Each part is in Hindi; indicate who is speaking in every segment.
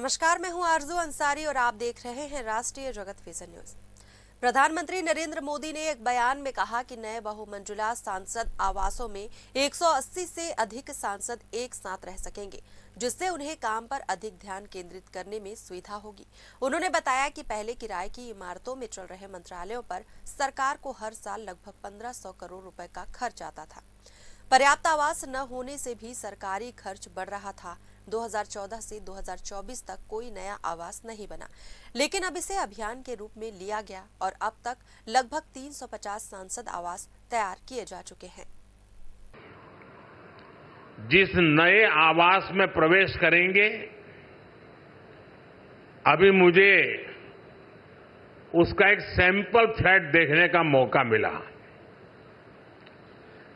Speaker 1: नमस्कार, मैं हूं आरजू अंसारी और आप देख रहे हैं राष्ट्रीय जगत विजन न्यूज। प्रधानमंत्री नरेंद्र मोदी ने एक बयान में कहा कि नए बहुमंजिला सांसद आवासों में 180 से अधिक सांसद एक साथ रह सकेंगे, जिससे उन्हें काम पर अधिक ध्यान केंद्रित करने में सुविधा होगी। उन्होंने बताया कि पहले किराए की इमारतों में चल रहे मंत्रालयों पर सरकार को हर साल लगभग 1500 करोड़ रुपए का खर्च आता था। पर्याप्त आवास न होने से भी सरकारी खर्च बढ़ रहा था। 2014 से 2024 तक कोई नया आवास नहीं बना, लेकिन अब इसे अभियान के रूप में लिया गया और अब तक लगभग 350 सांसद आवास तैयार किए जा चुके हैं।
Speaker 2: जिस नए आवास में प्रवेश करेंगे, अभी मुझे उसका एक सैंपल फ्लैट देखने का मौका मिला।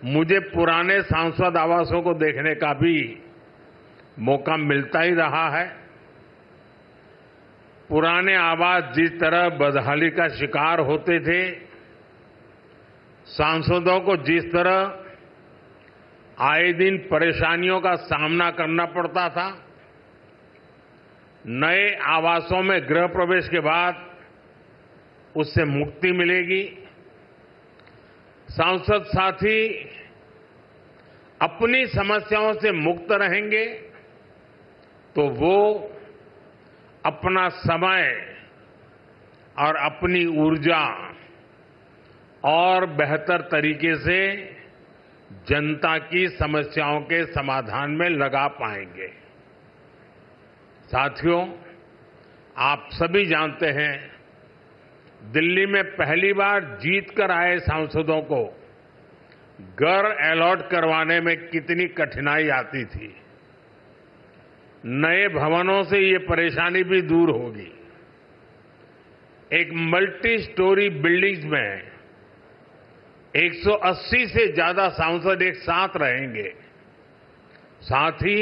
Speaker 2: मुझे पुराने सांसद आवासों को देखने का भी मौका मिलता ही रहा है। पुराने आवास जिस तरह बदहाली का शिकार होते थे, सांसदों को जिस तरह आए दिन परेशानियों का सामना करना पड़ता था, नए आवासों में गृह प्रवेश के बाद उससे मुक्ति मिलेगी। सांसद साथी अपनी समस्याओं से मुक्त रहेंगे तो वो अपना समय और अपनी ऊर्जा और बेहतर तरीके से जनता की समस्याओं के समाधान में लगा पाएंगे। साथियों, आप सभी जानते हैं, दिल्ली में पहली बार जीत कर आए सांसदों को घर अलॉट करवाने में कितनी कठिनाई आती थी। नए भवनों से ये परेशानी भी दूर होगी। एक मल्टी स्टोरी बिल्डिंग्स में 180 से ज्यादा सांसद एक साथ रहेंगे। साथ ही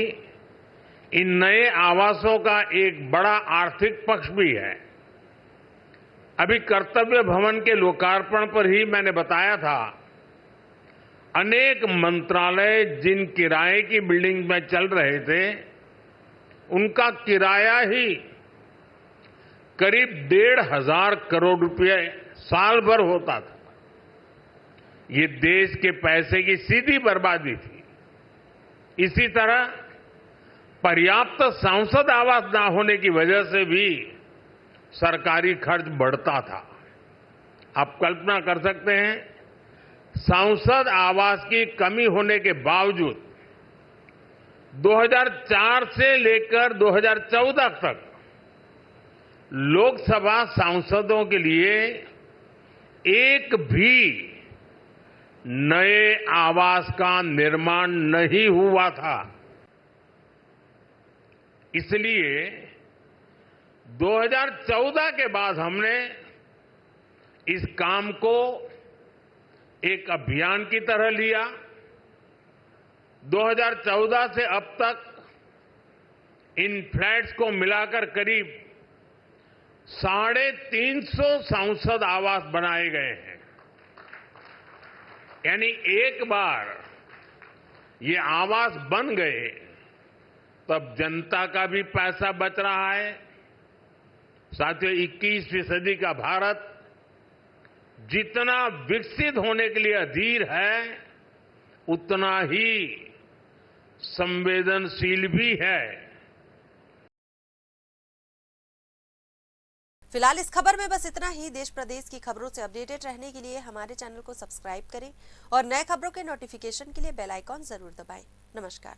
Speaker 2: इन नए आवासों का एक बड़ा आर्थिक पक्ष भी है। अभी कर्तव्य भवन के लोकार्पण पर ही मैंने बताया था, अनेक मंत्रालय जिन किराए की बिल्डिंग में चल रहे थे, उनका किराया ही करीब 1,500 करोड़ रुपए साल भर होता था। ये देश के पैसे की सीधी बर्बादी थी। इसी तरह पर्याप्त सांसद आवास न होने की वजह से भी सरकारी खर्च बढ़ता था। आप कल्पना कर सकते हैं, सांसद आवास की कमी होने के बावजूद 2004 से लेकर 2014 तक लोकसभा सांसदों के लिए एक भी नए आवास का निर्माण नहीं हुआ था। इसलिए 2014 के बाद हमने इस काम को एक अभियान की तरह लिया। 2014 से अब तक इन फ्लैट्स को मिलाकर करीब 350 सांसद आवास बनाए गए हैं। यानी एक बार ये आवास बन गए तब जनता का भी पैसा बच रहा है। साथियों, 21वीं सदी का भारत जितना विकसित होने के लिए अधीर है, उतना ही संवेदनशील भी है।
Speaker 1: फिलहाल इस खबर में बस इतना ही। देश प्रदेश की खबरों से अपडेटेड रहने के लिए हमारे चैनल को सब्सक्राइब करें और नए खबरों के नोटिफिकेशन के लिए बेल आइकॉन जरूर दबाएं। नमस्कार।